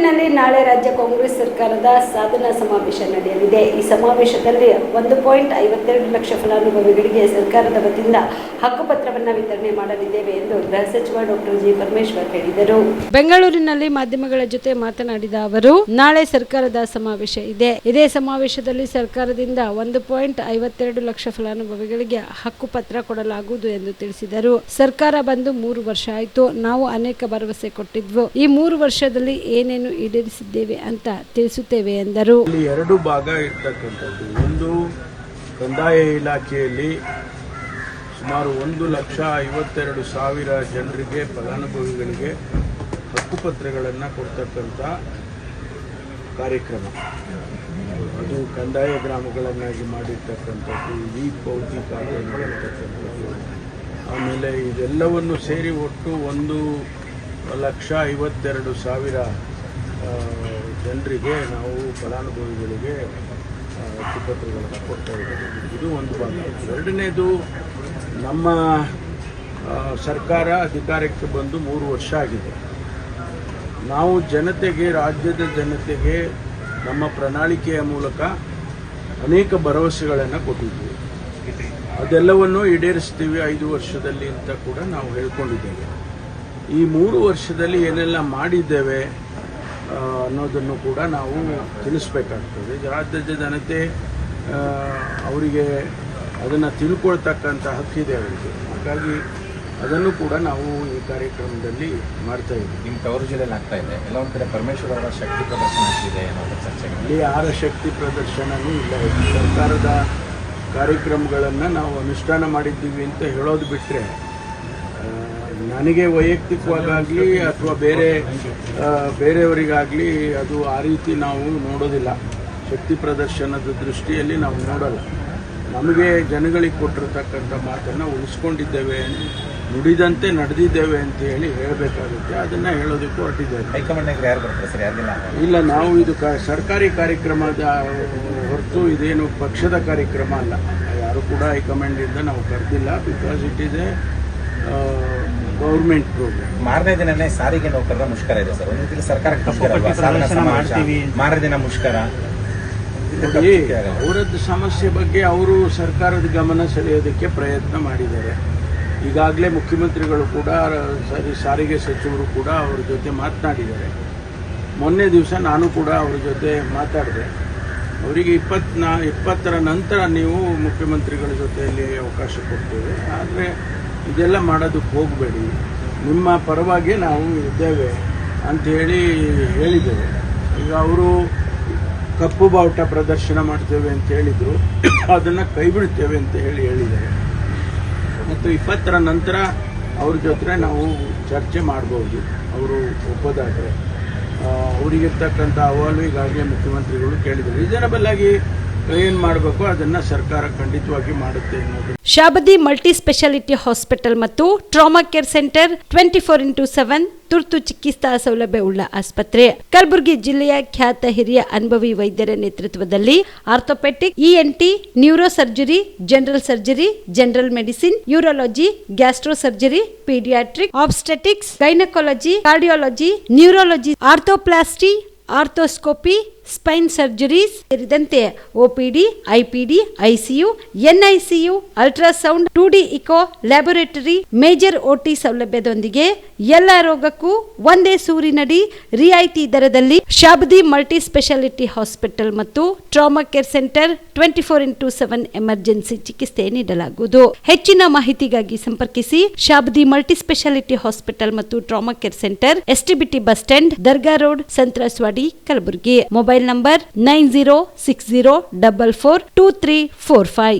ಬೆಂಗಳೂರಿನಲ್ಲಿ ನಾಳೆ ರಾಜ್ಯ ಕಾಂಗ್ರೆಸ್ ಸರ್ಕಾರದ ಸಾಧನಾ ಸಮಾವೇಶ ನಡೆಯಲಿದೆ. ಈ ಸಮಾವೇಶದಲ್ಲಿ 1.52 ಲಕ್ಷ ಫಲಾನುಭವಿಗಳಿಗೆ ಸರ್ಕಾರದ ವತಿಯಿಂದ ಹಕ್ಕುಪತ್ರವನ್ನು ವಿತರಣೆ ಮಾಡಲಿದ್ದೇವೆ ಎಂದು ಗೃಹ ಸಚಿವ ಡಾಕ್ಟರ್ ಜಿ ಪರಮೇಶ್ವರ್ ಹೇಳಿದರು. ಬೆಂಗಳೂರಿನಲ್ಲಿ ಮಾಧ್ಯಮಗಳ ಜೊತೆ ಮಾತನಾಡಿದ ಅವರು, ನಾಳೆ ಸರ್ಕಾರದ ಸಮಾವೇಶ ಇದೆ. ಇದೇ ಸಮಾವೇಶದಲ್ಲಿ ಸರ್ಕಾರದಿಂದ 1.52 ಲಕ್ಷ ಫಲಾನುಭವಿಗಳಿಗೆ ಹಕ್ಕುಪತ್ರ ಕೊಡಲಾಗುವುದು ಎಂದು ತಿಳಿಸಿದರು. ಸರ್ಕಾರ ಬಂದು 3 ವರ್ಷ ಆಯಿತು. ನಾವು ಅನೇಕ ಭರವಸೆ ಕೊಟ್ಟಿದ್ವು. ಈ 3 ವರ್ಷದಲ್ಲಿ ಏನೇನು ಈಡೇರಿಸಿದ್ದೇವೆ ಅಂತ ತಿಳಿಸುತ್ತೇವೆ ಎಂದರು. ಇಲ್ಲಿ 2 ಭಾಗ ಇರ್ತಕ್ಕಂಥದ್ದು. ಒಂದು, ಕಂದಾಯ ಇಲಾಖೆಯಲ್ಲಿ ಸುಮಾರು 1,52,000 ಜನರಿಗೆ ಫಲಾನುಭವಿಗಳಿಗೆ ಹಕ್ಕುಪತ್ರಗಳನ್ನು ಕೊಡ್ತಕ್ಕಂಥ ಕಾರ್ಯಕ್ರಮ. ಅದು ಕಂದಾಯ ಗ್ರಾಮಗಳನ್ನಾಗಿ ಮಾಡಿರ್ತಕ್ಕಂಥದ್ದು, ಈ ಪೌತಿ ಕಾರ್ಯ ಮಾಡಿರ್ತಕ್ಕಂಥದ್ದು. ಆಮೇಲೆ ಇದೆಲ್ಲವನ್ನು ಸೇರಿ ಒಟ್ಟು 1,52,000 ಜನರಿಗೆ ನಾವು ಫಲಾನುಭವಿಗಳಿಗೆ ಹಕ್ಕುಪತ್ರಗಳನ್ನು ಕೊಡ್ತಾ ಇದ್ದೀವಿ. ಇದು ಒಂದು ಭಾಗ. ಎರಡನೇದು, ನಮ್ಮ ಸರ್ಕಾರ ಅಧಿಕಾರಕ್ಕೆ ಬಂದು 3 ವರ್ಷ ಆಗಿದೆ. ನಾವು ಜನತೆಗೆ, ರಾಜ್ಯದ ಜನತೆಗೆ ನಮ್ಮ ಪ್ರಣಾಳಿಕೆಯ ಮೂಲಕ ಅನೇಕ ಭರವಸೆಗಳನ್ನು ಕೊಟ್ಟಿದ್ದೀವಿ. ಅದೆಲ್ಲವನ್ನು ಈಡೇರಿಸ್ತೀವಿ 5 ವರ್ಷದಲ್ಲಿ ಅಂತ ಕೂಡ ನಾವು ಹೇಳ್ಕೊಂಡಿದ್ದೇವೆ. ಈ 3 ವರ್ಷದಲ್ಲಿ ಏನೆಲ್ಲ ಮಾಡಿದ್ದೇವೆ ಅನ್ನೋದನ್ನು ಕೂಡ ನಾವು ತಿಳಿಸ್ಬೇಕಾಗ್ತದೆ. ರಾಜ್ಯದ ಜನತೆ ಅವರಿಗೆ ಅದನ್ನು ತಿಳ್ಕೊಳ್ತಕ್ಕಂಥ ಹಕ್ಕಿದೆ ಅವರಿಗೆ. ಹಾಗಾಗಿ ಅದನ್ನು ಕೂಡ ನಾವು ಈ ಕಾರ್ಯಕ್ರಮದಲ್ಲಿ ಮಾಡ್ತಾ ಇದ್ದೀವಿ. ನಿಮ್ಮ ತವರು ಜಿಲ್ಲೆಯಲ್ಲಿ ಆಗ್ತಾ ಇದೆ. ಎಲ್ಲ ಒಂದು ಕಡೆ ಪರಮೇಶ್ವರ್ ಅವರ ಶಕ್ತಿ ಪ್ರದರ್ಶನ ಆಗ್ತಿದೆ ಅನ್ನೋದು ಚರ್ಚೆ. ಇಲ್ಲಿ ಯಾರ ಶಕ್ತಿ ಪ್ರದರ್ಶನವೂ ಇಲ್ಲ. ಸರ್ಕಾರದ ಕಾರ್ಯಕ್ರಮಗಳನ್ನು ನಾವು ಅನುಷ್ಠಾನ ಮಾಡಿದ್ದೀವಿ ಅಂತ ಹೇಳೋದು ಬಿಟ್ಟರೆ, ನನಗೆ ವೈಯಕ್ತಿಕವಾಗಲಿ ಅಥವಾ ಬೇರೆಯವರಿಗಾಗಲಿ ಅದು ಆ ರೀತಿ ನಾವು ನೋಡೋದಿಲ್ಲ. ಶಕ್ತಿ ಪ್ರದರ್ಶನದ ದೃಷ್ಟಿಯಲ್ಲಿ ನಾವು ನೋಡಲ್ಲ. ನಮಗೆ ಜನಗಳಿಗೆ ಕೊಟ್ಟಿರ್ತಕ್ಕಂಥ ಮಾತನ್ನು ಉಳಿಸ್ಕೊಂಡಿದ್ದೇವೆ, ನುಡಿದಂತೆ ನಡೆದಿದ್ದೇವೆ ಅಂತ ಹೇಳಿ ಹೇಳಬೇಕಾಗುತ್ತೆ. ಅದನ್ನು ಹೇಳೋದಕ್ಕೂ ಹೊರಟಿದ್ದೇವೆ. ಹೈಕಮಾಂಡ್ನಾಗ ಯಾರು ಬರ್ತಾರೆ ಸರ್? ಯಾರಿಗಿಲ್ಲ. ಇಲ್ಲ, ನಾವು ಇದು ಸರ್ಕಾರಿ ಕಾರ್ಯಕ್ರಮದ ಹೊರತು ಇದೇನು ಪಕ್ಷದ ಕಾರ್ಯಕ್ರಮ ಅಲ್ಲ. ಯಾರು ಕೂಡ ಹೈಕಮಾಂಡಿಂದ ನಾವು ಕರೆದಿಲ್ಲ. Because it is a government programme. ಮಾರನೇ ದಿನನೇ ಸಾರಿಗೆ ನೌಕರರ ಮುಷ್ಕರ ಇದೆ ಸರ್. ಒಂದು ರೀತಿ ಸರ್ಕಾರಕ್ಕೆ ಮಾರನೇ ದಿನ ಮುಷ್ಕರ. ಅವರದ್ದು ಸಮಸ್ಯೆ ಬಗ್ಗೆ ಅವರು ಸರ್ಕಾರದ ಗಮನ ಸೆಳೆಯೋದಕ್ಕೆ ಪ್ರಯತ್ನ ಮಾಡಿದ್ದಾರೆ. ಈಗಾಗಲೇ ಮುಖ್ಯಮಂತ್ರಿಗಳು ಕೂಡ, ಸಾರಿಗೆ ಸಚಿವರು ಕೂಡ ಅವ್ರ ಜೊತೆ ಮಾತನಾಡಿದ್ದಾರೆ. ಮೊನ್ನೆ ದಿವಸ ನಾನು ಕೂಡ ಅವ್ರ ಜೊತೆ ಮಾತಾಡಿದೆ. ಅವರಿಗೆ 20ರ ನಂತರ ನೀವು ಮುಖ್ಯಮಂತ್ರಿಗಳ ಜೊತೆಯಲ್ಲಿ ಅವಕಾಶ ಕೊಡ್ತೇವೆ, ಆದರೆ ಇದೆಲ್ಲ ಮಾಡೋದಕ್ಕೆ ಹೋಗಬೇಡಿ, ನಿಮ್ಮ ಪರವಾಗಿ ನಾವು ಇದ್ದೇವೆ ಅಂಥೇಳಿ ಹೇಳಿದ್ದೇವೆ. ಈಗ ಅವರು ಕಪ್ಪು ಬಾವುಟ ಪ್ರದರ್ಶನ ಮಾಡ್ತೇವೆ ಅಂತ ಹೇಳಿದರು, ಅದನ್ನು ಕೈ ಬಿಡ್ತೇವೆ ಅಂತ ಹೇಳಿದ್ದಾರೆ. ಮತ್ತು 20ರ ನಂತರ ಅವ್ರ ಜೊತೆ ನಾವು ಚರ್ಚೆ ಮಾಡ್ಬೋದು. ಅವರು ಒಪ್ಪೋದಾದರೆ ಅವರಿಗಿರ್ತಕ್ಕಂಥ ಅಹವಾಲು ಈಗಾಗಲೇ ಮುಖ್ಯಮಂತ್ರಿಗಳು ಕೇಳಿದರು. ರೀಸನಬಲ್ ಆಗಿ ಏನು ಮಾಡಬೇಕು ಅದನ್ನು ಸರ್ಕಾರ ಖಂಡಿತವಾಗಿ ಮಾಡುತ್ತೆ ಅನ್ನೋದು. ಶಾಬದಿ ಮಲ್ಟಿ ಸ್ಪೆಷಾಲಿಟಿ ಹಾಸ್ಪಿಟಲ್ ಮತ್ತು ಟ್ರಾಮಾ ಕೇರ್ ಸೆಂಟರ್ 24x7 ತುರ್ತು ಚಿಕಿತ್ಸಾ ಸೌಲಭ್ಯ ಉಳ್ಳ ಆಸ್ಪತ್ರೆ. ಕಲಬುರಗಿ ಜಿಲ್ಲೆಯ ಖ್ಯಾತ ಹಿರಿಯ ಅನುಭವಿ ವೈದ್ಯರ ನೇತೃತ್ವದಲ್ಲಿ orthopaedic, ENT, neuro surgery, general surgery, general medicine, urology, gastro surgery, paediatric, obstetrics, gynaecology, cardiology, neurology, arthroplasty, arthroscopy, spine surgeries ಸೇರಿದಂತೆ OPD, IPD, ICU, NICU, ultrasound, 2D echo, laboratory, major OT ಸೌಲಭ್ಯದೊಂದಿಗೆ ಎಲ್ಲ ರೋಗಕ್ಕೂ ಒಂದೇ ಸೂರಿನಡಿ ರಿಯಾಯಿತಿ ದರದಲ್ಲಿ ಶಾಬದಿ ಮಲ್ಟಿ ಸ್ಪೆಷಾಲಿಟಿ ಹಾಸ್ಪಿಟಲ್ ಮತ್ತು trauma care centre 24x7 emergency ಚಿಕಿತ್ಸೆ ನೀಡಲಾಗುವುದು. ಹೆಚ್ಚಿನ ಮಾಹಿತಿಗಾಗಿ ಸಂಪರ್ಕಿಸಿ ಶಾಬದಿ ಮಲ್ಟಿ ಸ್ಪೆಷಾಲಿಟಿ ಹಾಸ್ಪಿಟಲ್ ಮತ್ತು trauma care centre, STBT bus stand, Dargah road, ಸಂತ್ರಸ್ವಾಡಿ, Kalaburagi. Mobile number 9060442345.